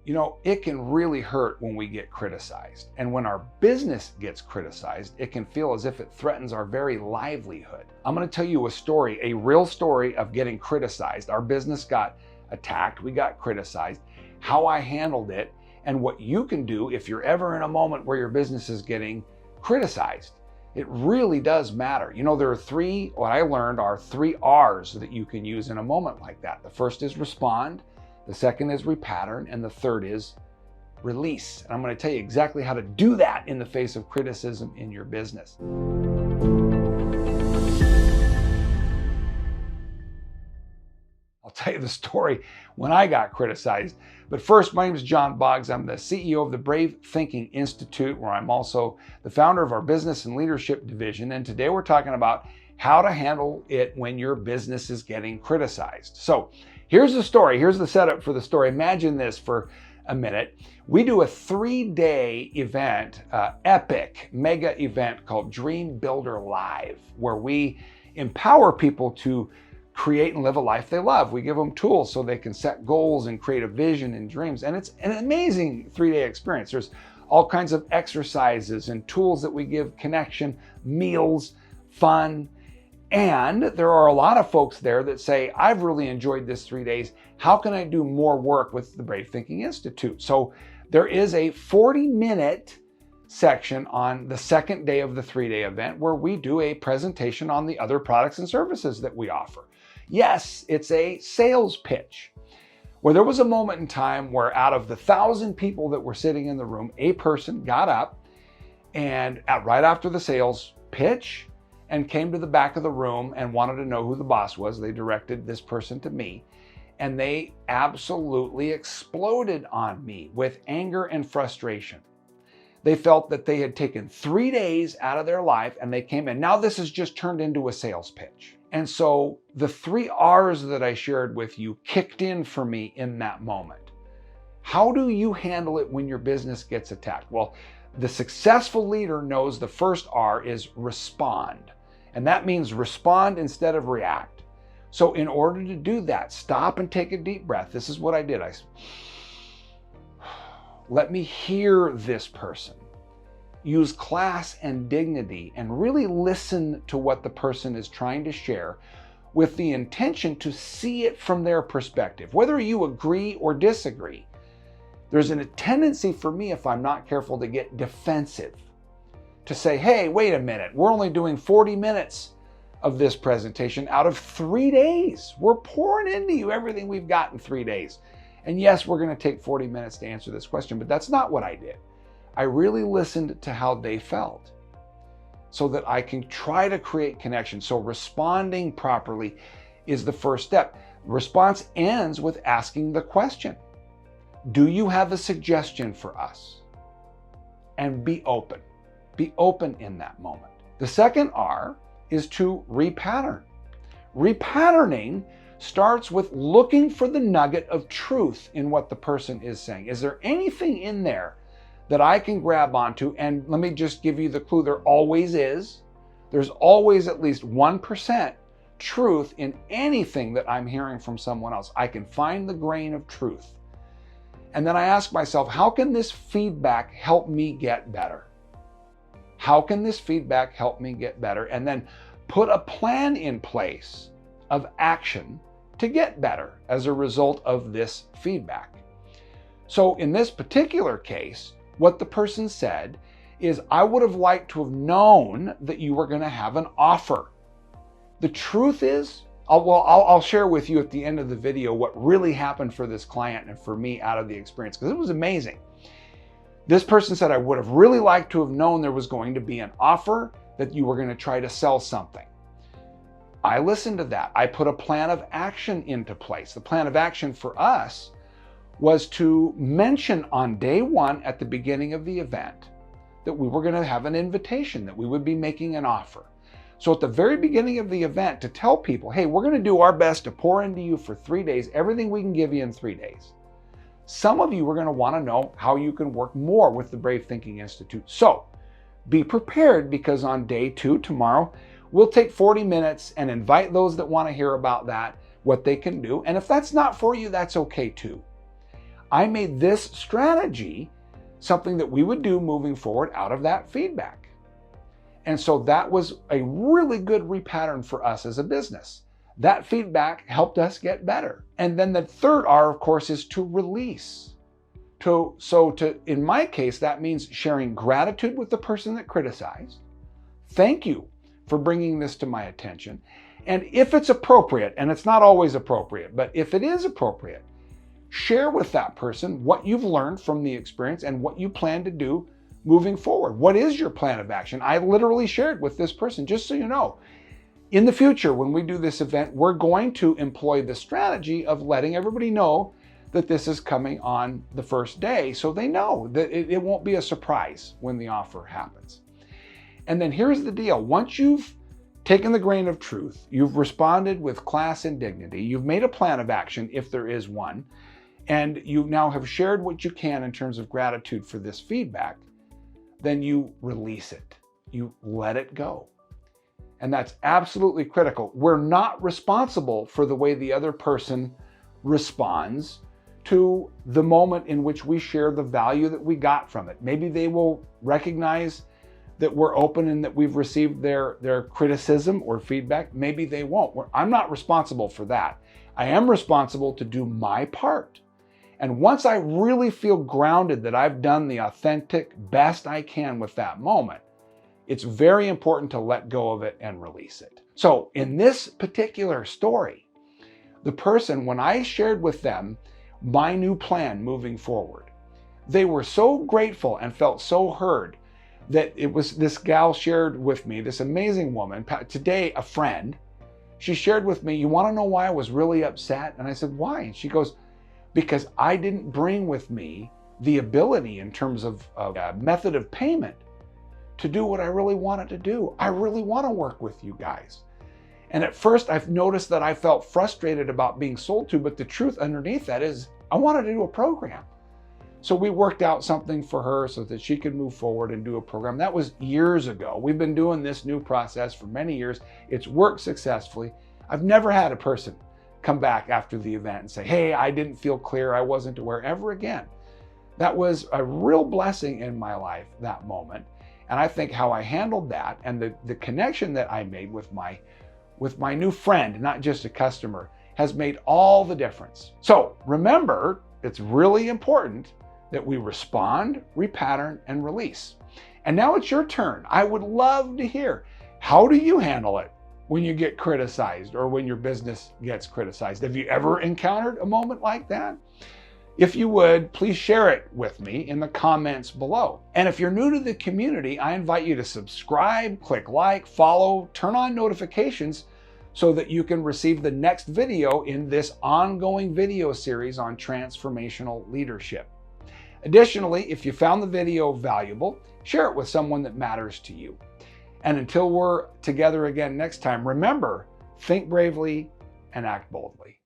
You know, it can really hurt when we get criticized. And when our business gets criticized, it can feel as if it threatens our very livelihood. I'm going to tell you a story, a real story of getting criticized. Our business got attacked, we got criticized, how I handled it, and what you can do if you're ever in a moment where your business is getting criticized. It really does matter. You know, what I learned are 3 R's that you can use in a moment like that. The first is respond, the second is repattern, and the third is release. And I'm going to tell you exactly how to do that in the face of criticism in your business. I'll tell you the story when I got criticized. But first, my name is John Boggs. I'm the CEO of the Brave Thinking Institute, where I'm also the founder of our business and leadership division. And today we're talking about how to handle it when your business is getting criticized. So here's the story. Here's the setup for the story. Imagine this for a minute. We do a 3-day event, epic mega event called Dream Builder Live, where we empower people to create and live a life they love. We give them tools so they can set goals and create a vision and dreams. And it's an amazing 3-day experience. There's all kinds of exercises and tools that we give, connection, meals, fun. And there are a lot of folks there that say, I've really enjoyed this 3 days. How can I do more work with the Brave Thinking Institute? So there is a 40-minute section on the second day of the 3-day event where we do a presentation on the other products and services that we offer. Yes, it's a sales pitch. Where there was a moment in time where out of the 1,000 people that were sitting in the room, a person got up and right after the sales pitch and came to the back of the room and wanted to know who the boss was. They directed this person to me, and they absolutely exploded on me with anger and frustration. They felt that they had taken 3 days out of their life and they came in. Now this has just turned into a sales pitch. And so the 3 R's that I shared with you kicked in for me in that moment. How do you handle it when your business gets attacked? Well, the successful leader knows the first R is respond. And that means respond instead of react. So in order to do that, stop and take a deep breath. This is what I did. Let me hear this person. Use class and dignity and really listen to what the person is trying to share with the intention to see it from their perspective, whether you agree or disagree. There's a tendency for me, if I'm not careful, to get defensive, to say, hey, wait a minute, we're only doing 40 minutes of this presentation out of 3 days. We're pouring into you everything we've got in 3 days. And yes, we're going to take 40 minutes to answer this question, but that's not what I did. I really listened to how they felt so that I can try to create connection. So responding properly is the first step. Response ends with asking the question, do you have a suggestion for us? And be open. Be open in that moment. The second R is to repattern. Repatterning starts with looking for the nugget of truth in what the person is saying. Is there anything in there that I can grab onto? And let me just give you the clue, there always is. There's always at least 1% truth in anything that I'm hearing from someone else. I can find the grain of truth. And then I ask myself, how can this feedback help me get better? How can this feedback help me get better? And then put a plan in place of action to get better as a result of this feedback. So in this particular case, what the person said is, I would have liked to have known that you were going to have an offer. The truth is, I'll share with you at the end of the video what really happened for this client and for me out of the experience, because it was amazing. This person said, I would have really liked to have known there was going to be an offer, that you were going to try to sell something. I listened to that. I put a plan of action into place. The plan of action for us was to mention on day 1 at the beginning of the event that we were going to have an invitation, that we would be making an offer. So at the very beginning of the event, to tell people, hey, we're going to do our best to pour into you for 3 days, everything we can give you in 3 days. Some of you are going to want to know how you can work more with the Brave Thinking Institute. So be prepared, because on day 2, tomorrow, we'll take 40 minutes and invite those that want to hear about that, what they can do. And if that's not for you, that's okay too. I made this strategy something that we would do moving forward out of that feedback. And so that was a really good repattern for us as a business. That feedback helped us get better. And then the third R, of course, is to release. In my case, that means sharing gratitude with the person that criticized. Thank you for bringing this to my attention. And if it's appropriate, and it's not always appropriate, but if it is appropriate, share with that person what you've learned from the experience and what you plan to do moving forward. What is your plan of action? I literally shared with this person, just so you know. In the future, when we do this event, we're going to employ the strategy of letting everybody know that this is coming on the first day, so they know that it won't be a surprise when the offer happens. And then here's the deal. Once you've taken the grain of truth, you've responded with class and dignity, you've made a plan of action if there is one, and you now have shared what you can in terms of gratitude for this feedback, then you release it. You let it go. And that's absolutely critical. We're not responsible for the way the other person responds to the moment in which we share the value that we got from it. Maybe they will recognize that we're open and that we've received their criticism or feedback. Maybe they won't. I'm not responsible for that. I am responsible to do my part. And once I really feel grounded that I've done the authentic best I can with that moment, it's very important to let go of it and release it. So in this particular story, the person, when I shared with them my new plan moving forward, they were so grateful and felt so heard that it was this gal shared with me, this amazing woman, today a friend, she shared with me, you want to know why I was really upset? And I said, why? And she goes, because I didn't bring with me the ability in terms of a method of payment to do what I really wanted to do. I really want to work with you guys. And at first I've noticed that I felt frustrated about being sold to, but the truth underneath that is I wanted to do a program. So we worked out something for her so that she could move forward and do a program. That was years ago. We've been doing this new process for many years. It's worked successfully. I've never had a person come back after the event and say, hey, I didn't feel clear, I wasn't aware, ever again. That was a real blessing in my life, that moment. And I think how I handled that and the connection that I made with my new friend, not just a customer, has made all the difference. So remember, it's really important that we respond, repattern, and release. And now it's your turn. I would love to hear, how do you handle it when you get criticized or when your business gets criticized? Have you ever encountered a moment like that? If you would, please share it with me in the comments below. And if you're new to the community, I invite you to subscribe, click like, follow, turn on notifications so that you can receive the next video in this ongoing video series on transformational leadership. Additionally, if you found the video valuable, share it with someone that matters to you. And until we're together again next time, remember, think bravely and act boldly.